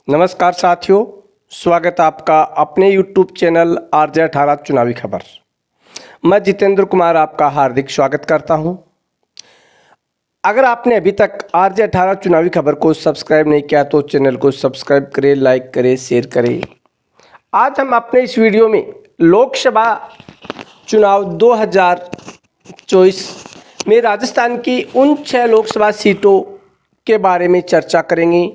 नमस्कार साथियों, स्वागत है आपका अपने YouTube चैनल RJ18 चुनावी खबर। मैं जितेंद्र कुमार आपका हार्दिक स्वागत करता हूं। अगर आपने अभी तक RJ18 चुनावी खबर को सब्सक्राइब नहीं किया तो चैनल को सब्सक्राइब करें, लाइक करें, शेयर करें। आज हम अपने इस वीडियो में लोकसभा चुनाव 2024 में राजस्थान की उन 6 लोकसभा सीटों के बारे में चर्चा करेंगे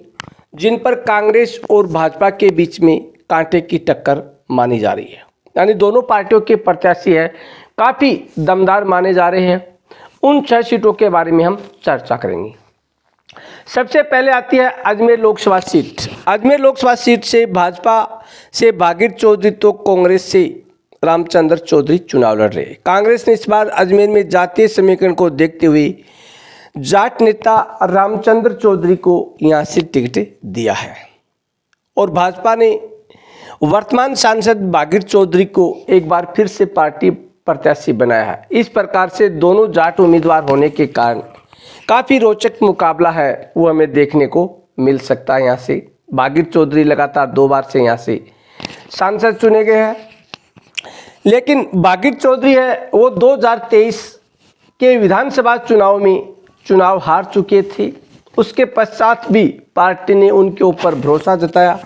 जिन पर कांग्रेस और भाजपा के बीच में कांटे की टक्कर मानी जा रही है। यानी दोनों पार्टियों के प्रत्याशी है काफ़ी दमदार माने जा रहे हैं। उन 6 सीटों के बारे में हम चर्चा करेंगे। सबसे पहले आती है अजमेर लोकसभा सीट। अजमेर लोकसभा सीट से भाजपा से भागीरथ चौधरी तो कांग्रेस से रामचंद्र चौधरी चुनाव लड़ रहे हैं। कांग्रेस ने इस बार अजमेर में जातीय समीकरण को देखते हुए जाट नेता रामचंद्र चौधरी को यहां से टिकट दिया है और भाजपा ने वर्तमान सांसद भागीरथ चौधरी को एक बार फिर से पार्टी प्रत्याशी बनाया है। इस प्रकार से दोनों जाट उम्मीदवार होने के कारण काफ़ी रोचक मुकाबला है वो हमें देखने को मिल सकता है। यहाँ से भागीरथ चौधरी लगातार 2 बार से यहाँ से सांसद चुने गए हैं, लेकिन भागीरथ चौधरी है वो 2023 के विधानसभा चुनाव में चुनाव हार चुके थे। उसके पश्चात भी पार्टी ने उनके ऊपर भरोसा जताया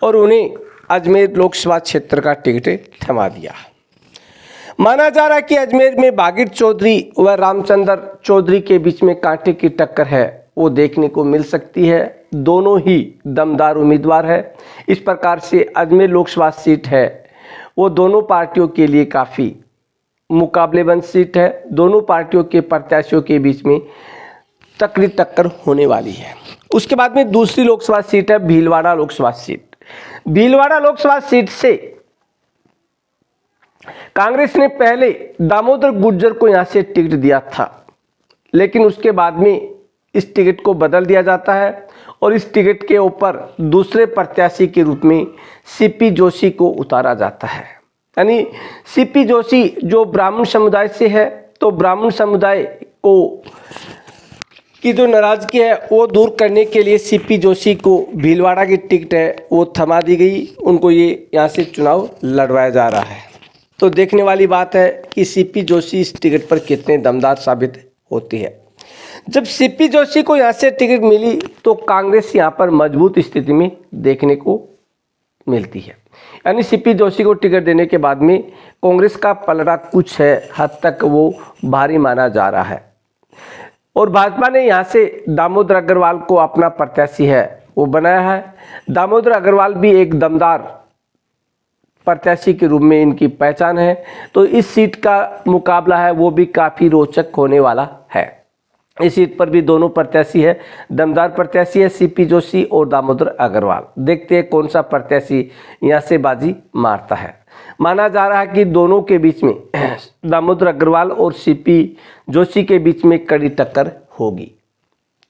और उन्हें अजमेर लोकसभा क्षेत्र का टिकट थमा दिया। माना जा रहा है कि अजमेर में भागीरथ चौधरी व रामचंद्र चौधरी के बीच में कांटे की टक्कर है वो देखने को मिल सकती है। दोनों ही दमदार उम्मीदवार है। इस प्रकार से अजमेर लोकसभा सीट है वो दोनों पार्टियों के लिए काफ़ी मुकाबलेबंद सीट है। दोनों पार्टियों के प्रत्याशियों के बीच में तकड़ी टक्कर होने वाली है। उसके बाद में दूसरी लोकसभा सीट है भीलवाड़ा लोकसभा सीट। भीलवाड़ा लोकसभा सीट से कांग्रेस ने पहले दामोदर गुर्जर को यहां से टिकट दिया था, लेकिन उसके बाद में इस टिकट को बदल दिया जाता है और इस टिकट के ऊपर दूसरे प्रत्याशी के रूप में सीपी जोशी को उतारा जाता है। यानी सीपी जोशी जो ब्राह्मण समुदाय से है, तो ब्राह्मण समुदाय को की जो नाराजगी है वो दूर करने के लिए सीपी जोशी को भीलवाड़ा की टिकट है वो थमा दी गई। उनको ये यहाँ से चुनाव लड़वाया जा रहा है। तो देखने वाली बात है कि सीपी जोशी इस टिकट पर कितने दमदार साबित होती है। जब सीपी जोशी को यहाँ से टिकट मिली तो कांग्रेस यहाँ पर मजबूत स्थिति में देखने को मिलती है। यानी सीपी जोशी को टिकट देने के बाद में कांग्रेस का पलड़ा कुछ है हद तक वो भारी माना जा रहा है और भाजपा ने यहाँ से दामोदर अग्रवाल को अपना प्रत्याशी है वो बनाया है। दामोदर अग्रवाल भी एक दमदार प्रत्याशी के रूप में इनकी पहचान है, तो इस सीट का मुकाबला है वो भी काफ़ी रोचक होने वाला है। इस सीट पर भी दोनों प्रत्याशी है, दमदार प्रत्याशी है सीपी जोशी और दामोदर अग्रवाल। देखते हैं कौन सा प्रत्याशी यहाँ से बाजी मारता है। माना जा रहा है कि दोनों के बीच में दामोदर अग्रवाल और सीपी जोशी के बीच में कड़ी टक्कर होगी।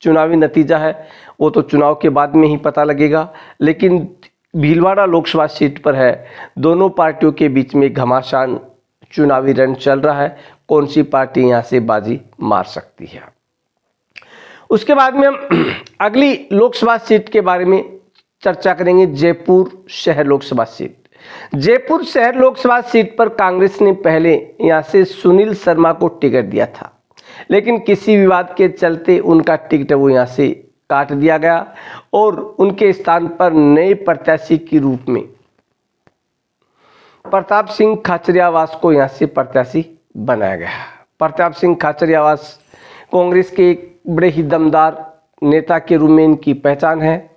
चुनावी नतीजा है वो तो चुनाव के बाद में ही पता लगेगा, लेकिन भीलवाड़ा लोकसभा सीट पर है दोनों पार्टियों के बीच में घमासान चुनावी रण चल रहा है। कौन सी पार्टी यहाँ से बाजी मार सकती है। उसके बाद में हम अगली लोकसभा सीट के बारे में चर्चा करेंगे, जयपुर शहर लोकसभा सीट। जयपुर शहर लोकसभा सीट पर कांग्रेस ने पहले यहां से सुनील शर्मा को टिकट दिया था, लेकिन किसी विवाद के चलते उनका टिकट वो यहां से काट दिया गया और उनके स्थान पर नए प्रत्याशी के रूप में प्रताप सिंह खाचरियावास को यहां से प्रत्याशी बनाया गया। प्रताप सिंह खाचरियावास कांग्रेस के एक बड़े ही दमदार नेता के रूप में इनकी पहचान है।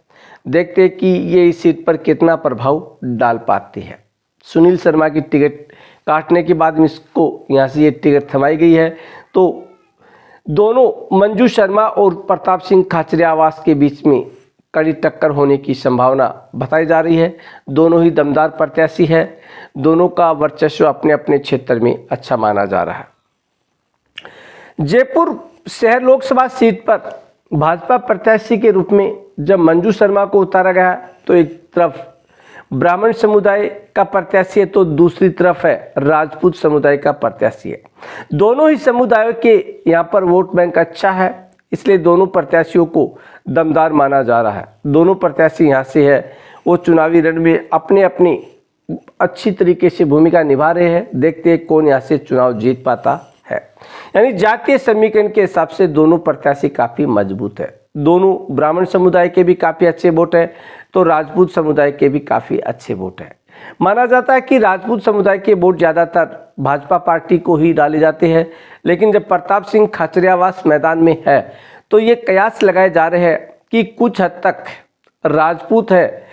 देखते हैं कि ये इस सीट पर कितना प्रभाव डाल पाती है। सुनील शर्मा की टिकट काटने के बाद इसको यहाँ से ये टिकट थमाई गई है, तो दोनों मंजू शर्मा और प्रताप सिंह खाचरियावास के बीच में कड़ी टक्कर होने की संभावना बताई जा रही है। दोनों ही दमदार प्रत्याशी है, दोनों का वर्चस्व अपने अपने क्षेत्र में अच्छा माना जा रहा है। जयपुर शहर लोकसभा सीट पर भाजपा प्रत्याशी के रूप में जब मंजू शर्मा को उतारा गया तो एक तरफ ब्राह्मण समुदाय का प्रत्याशी है तो दूसरी तरफ है राजपूत समुदाय का प्रत्याशी है। दोनों ही समुदायों के यहाँ पर वोट बैंक अच्छा है, इसलिए दोनों प्रत्याशियों को दमदार माना जा रहा है। दोनों प्रत्याशी यहाँ से है वो चुनावी रण में अपने अपनी अच्छी तरीके से भूमिका निभा रहे हैं। देखते हैं कौन यहाँ से चुनाव जीत पाता है। यानी जातीय समीकरण के हिसाब से दोनों प्रत्याशी काफी मजबूत है। दोनों ब्राह्मण समुदाय के भी काफी अच्छे वोट है, तो राजपूत समुदाय के भी काफी अच्छे वोट है। माना जाता है कि राजपूत समुदाय के वोट ज्यादातर भाजपा पार्टी को ही डाले जाते हैं, लेकिन जब प्रताप सिंह खाचरियावास मैदान में है तो ये कयास लगाए जा रहे हैं कि कुछ हद तक राजपूत है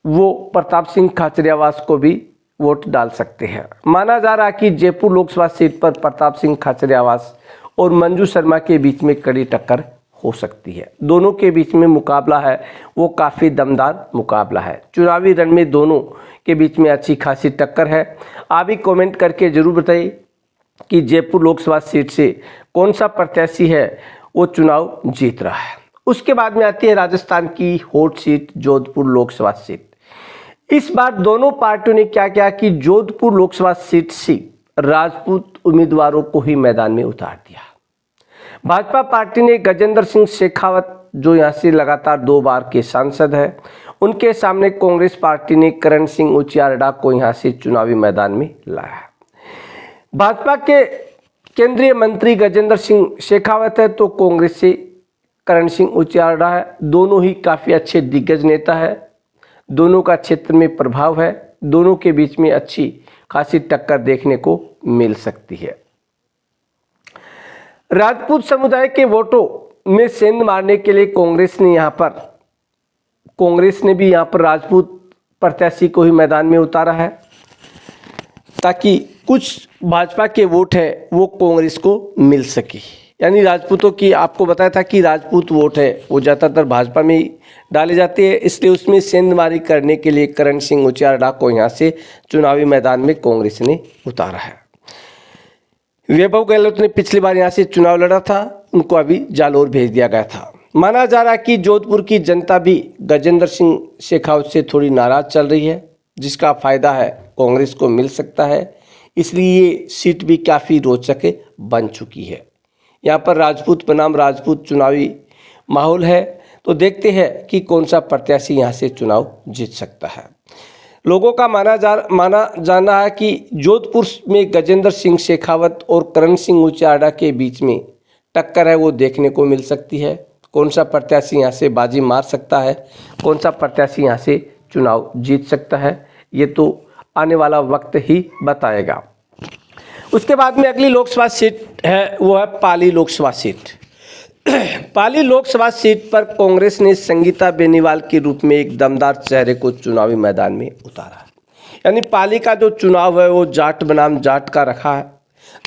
वो प्रताप सिंह खाचरियावास को भी वोट डाल सकते हैं। माना जा रहा है कि जयपुर लोकसभा सीट पर प्रताप सिंह खाचरियावास और मंजू शर्मा के बीच में कड़ी टक्कर हो सकती है। दोनों के बीच में मुकाबला है वो काफ़ी दमदार मुकाबला है। चुनावी रण में दोनों के बीच में अच्छी खासी टक्कर है। आप भी कमेंट करके जरूर बताइए कि जयपुर लोकसभा सीट से कौन सा प्रत्याशी है वो चुनाव जीत रहा है। उसके बाद में आती है राजस्थान की hot seat Jodhpur Lok Sabha seat. इस बार दोनों पार्टियों ने क्या किया कि जोधपुर लोकसभा सीट से राजपूत उम्मीदवारों को ही मैदान में उतार दिया। भाजपा पार्टी ने गजेंद्र सिंह शेखावत जो यहाँ से लगातार 2 बार के सांसद है, उनके सामने कांग्रेस पार्टी ने करण सिंह उचियारडा को यहाँ से चुनावी मैदान में लाया। भाजपा के केंद्रीय मंत्री गजेंद्र सिंह शेखावत है, तो कांग्रेस से करण सिंह उचियारडा है। दोनों ही काफी अच्छे दिग्गज नेता है, दोनों का क्षेत्र में प्रभाव है, दोनों के बीच में अच्छी खासी टक्कर देखने को मिल सकती है। राजपूत समुदाय के वोटों में सेंध मारने के लिए कांग्रेस ने भी यहाँ पर राजपूत प्रत्याशी को ही मैदान में उतारा है, ताकि कुछ भाजपा के वोट है वो कांग्रेस को मिल सके। यानी राजपूतों की, आपको बताया था कि राजपूत वोट है वो ज़्यादातर भाजपा में ही डाले जाते हैं, इसलिए उसमें सेंधमारी करने के लिए करण सिंह उचियारडा को यहाँ से चुनावी मैदान में कांग्रेस ने उतारा है। वैभव गहलोत ने पिछली बार यहाँ से चुनाव लड़ा था, उनको अभी जालोर भेज दिया गया था। माना जा रहा है कि जोधपुर की जनता भी गजेंद्र सिंह शेखावत से थोड़ी नाराज चल रही है, जिसका फायदा है कांग्रेस को मिल सकता है, इसलिए ये सीट भी काफ़ी रोचक बन चुकी है। यहाँ पर राजपूत बनाम राजपूत चुनावी माहौल है, तो देखते हैं कि कौन सा प्रत्याशी यहाँ से चुनाव जीत सकता है। लोगों का माना जाना है कि जोधपुर में गजेंद्र सिंह शेखावत और करण सिंह उचियारडा के बीच में टक्कर है वो देखने को मिल सकती है। कौन सा प्रत्याशी यहाँ से बाजी मार सकता है, कौन सा प्रत्याशी यहाँ से चुनाव जीत सकता है, ये तो आने वाला वक्त ही बताएगा। उसके बाद में अगली लोकसभा सीट है वो है पाली लोकसभा सीट। पाली लोकसभा सीट पर कांग्रेस ने संगीता बेनीवाल के रूप में एक दमदार चेहरे को चुनावी मैदान में उतारा। यानी पाली का जो चुनाव है वो जाट बनाम जाट का रखा है।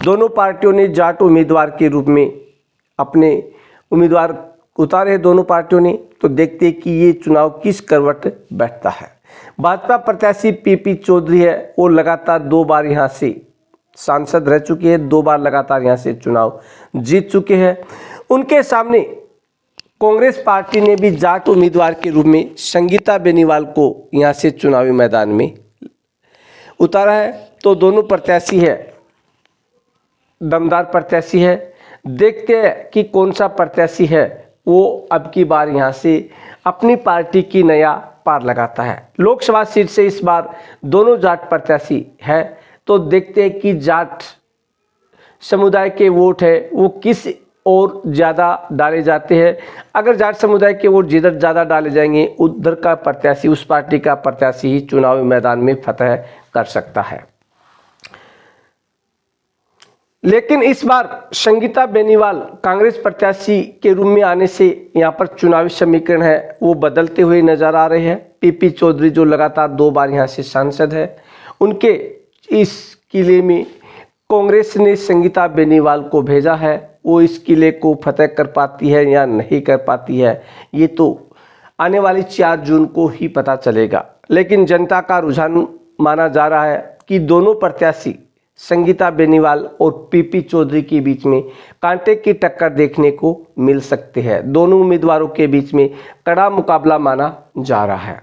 दोनों पार्टियों ने जाट उम्मीदवार के रूप में अपने उम्मीदवार उतारे दोनों पार्टियों ने, तो देखते हैं कि ये चुनाव किस करवट बैठता है। भाजपा प्रत्याशी पीपी चौधरी है, वो लगातार 2 बार यहाँ से सांसद रह चुके हैं, 2 बार लगातार यहाँ से चुनाव जीत चुके हैं। उनके सामने कांग्रेस पार्टी ने भी जाट उम्मीदवार के रूप में संगीता बेनीवाल को यहाँ से चुनावी मैदान में उतारा है। तो दोनों प्रत्याशी है दमदार प्रत्याशी है। देखते हैं कि कौन सा प्रत्याशी है वो अब की बार यहाँ से अपनी पार्टी की नया पार लगाता है। लोकसभा सीट से इस बार दोनों जाट प्रत्याशी है, तो देखते हैं कि जाट समुदाय के वोट है वो किस और ज़्यादा डाले जाते हैं। अगर जाट समुदाय के वोट जिधर ज़्यादा डाले जाएंगे उधर का प्रत्याशी, उस पार्टी का प्रत्याशी ही चुनावी मैदान में फतह कर सकता है। लेकिन इस बार संगीता बेनीवाल कांग्रेस प्रत्याशी के रूप में आने से यहाँ पर चुनावी समीकरण है वो बदलते हुए नजर आ रहे हैं। पीपी चौधरी जो लगातार 2 बार यहाँ से सांसद है, उनके इस किले में कांग्रेस ने संगीता बेनीवाल को भेजा है। वो इस किले को फतह कर पाती है या नहीं कर पाती है, ये तो आने वाली 4 जून को ही पता चलेगा। लेकिन जनता का रुझान माना जा रहा है कि दोनों प्रत्याशी संगीता बेनीवाल और पीपी चौधरी के बीच में कांटे की टक्कर देखने को मिल सकती है। दोनों उम्मीदवारों के बीच में कड़ा मुकाबला माना जा रहा है।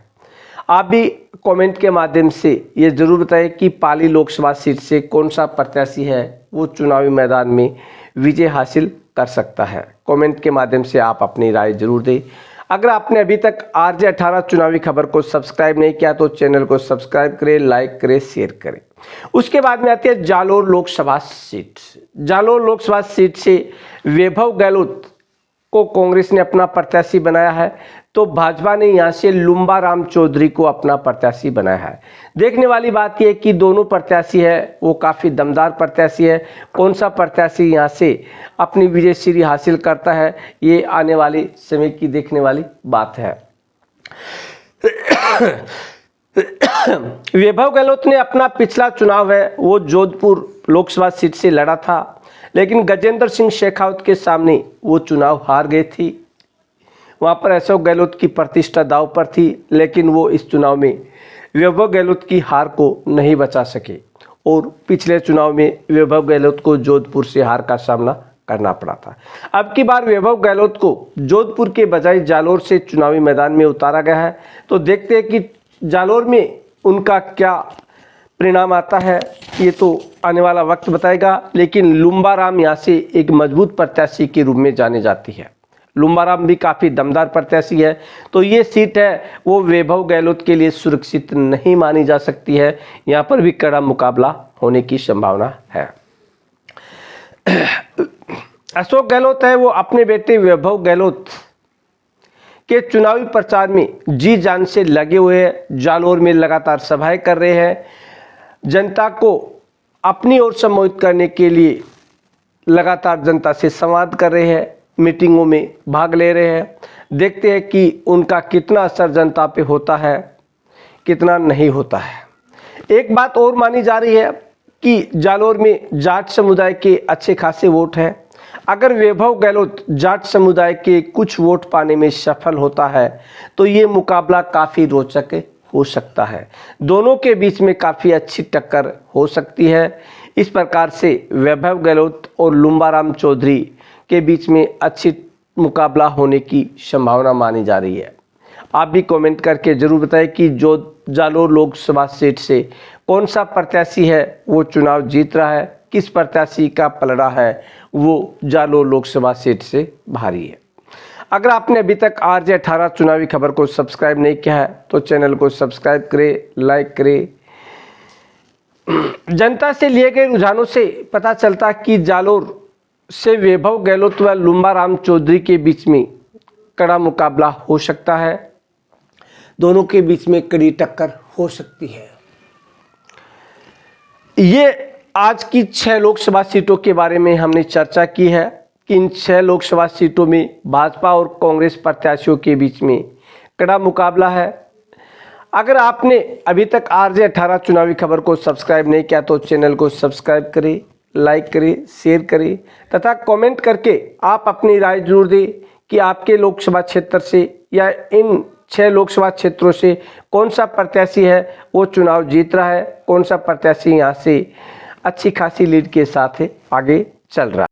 आप भी कमेंट के माध्यम से ये जरूर बताएं कि पाली लोकसभा सीट से कौन सा प्रत्याशी है वो चुनावी मैदान में विजय हासिल कर सकता है। कमेंट के माध्यम से आप अपनी राय जरूर दें। अगर आपने अभी तक RJ 18 चुनावी खबर को सब्सक्राइब नहीं किया तो चैनल को सब्सक्राइब करें, लाइक करें, शेयर करें। उसके बाद में आती है जालोर लोकसभा सीट। जालोर लोकसभा सीट से वैभव गहलोत को कांग्रेस ने अपना प्रत्याशी बनाया है, तो भाजपा ने यहां से लुम्बा राम चौधरी को अपना प्रत्याशी बनाया है। देखने वाली बात यह कि दोनों प्रत्याशी है वो काफ़ी दमदार प्रत्याशी है। कौन सा प्रत्याशी यहां से अपनी विजय श्री हासिल करता है, ये आने वाले समय की देखने वाली बात है। वैभव गहलोत ने अपना पिछला चुनाव है वो जोधपुर लोकसभा सीट से लड़ा था, लेकिन गजेंद्र सिंह शेखावत के सामने वो चुनाव हार गए थी। वहाँ पर अशोक गहलोत की प्रतिष्ठा दांव पर थी, लेकिन वो इस चुनाव में वैभव गहलोत की हार को नहीं बचा सके और पिछले चुनाव में वैभव गहलोत को जोधपुर से हार का सामना करना पड़ा था। अब की बार वैभव गहलोत को जोधपुर के बजाय जालोर से चुनावी मैदान में उतारा गया है, तो देखते हैं कि जालोर में उनका क्या परिणाम आता है, ये तो आने वाला वक्त बताएगा। लेकिन लुम्बा राम यहाँ से एक मजबूत प्रत्याशी के रूप में जाने जाती है। लुम्बा राम भी काफ़ी दमदार प्रत्याशी है, तो ये सीट है वो वैभव गहलोत के लिए सुरक्षित नहीं मानी जा सकती है। यहाँ पर भी कड़ा मुकाबला होने की संभावना है। अशोक गहलोत है वो अपने बेटे वैभव गहलोत के चुनावी प्रचार में जी जान से लगे हुए हैं। जालोर में लगातार सभाएं कर रहे हैं, जनता को अपनी ओर सम्मोहित करने के लिए लगातार जनता से संवाद कर रहे हैं, मीटिंगों में भाग ले रहे हैं। देखते हैं कि उनका कितना असर जनता पे होता है, कितना नहीं होता है। एक बात और मानी जा रही है कि जालोर में जाट समुदाय के अच्छे खासे वोट हैं। अगर वैभव गहलोत जाट समुदाय के कुछ वोट पाने में सफल होता है तो ये मुकाबला काफ़ी रोचक हो सकता है। दोनों के बीच में काफ़ी अच्छी टक्कर हो सकती है। इस प्रकार से वैभव गहलोत और लुम्बा राम चौधरी के बीच में अच्छी मुकाबला होने की संभावना मानी जा रही है। आप भी कमेंट करके जरूर बताएं कि जो जालोर लोकसभा सीट से कौन सा प्रत्याशी है वो चुनाव जीत रहा है, किस प्रत्याशी का पलड़ा है वो जालोर लोकसभा सीट से भारी है। अगर आपने अभी तक RJ 18 चुनावी खबर को सब्सक्राइब नहीं किया है तो चैनल को सब्सक्राइब करें, लाइक करें। जनता से लिए गए रुझानों से पता चलता कि जालोर से वैभव गहलोत व लुम्बा राम चौधरी के बीच में कड़ा मुकाबला हो सकता है। दोनों के बीच में कड़ी टक्कर हो सकती है। ये आज की 6 लोकसभा सीटों के बारे में हमने चर्चा की है कि इन 6 लोकसभा सीटों में भाजपा और कांग्रेस प्रत्याशियों के बीच में कड़ा मुकाबला है। अगर आपने अभी तक RJ 18 चुनावी खबर को सब्सक्राइब नहीं किया तो चैनल को सब्सक्राइब करें, लाइक करें, शेयर करें तथा कमेंट करके आप अपनी राय जरूर दें कि आपके लोकसभा क्षेत्र से या इन 6 लोकसभा क्षेत्रों से कौन सा प्रत्याशी है वो चुनाव जीत रहा है, कौन सा प्रत्याशी यहाँ से अच्छी खासी लीड के साथ आगे चल रहा है।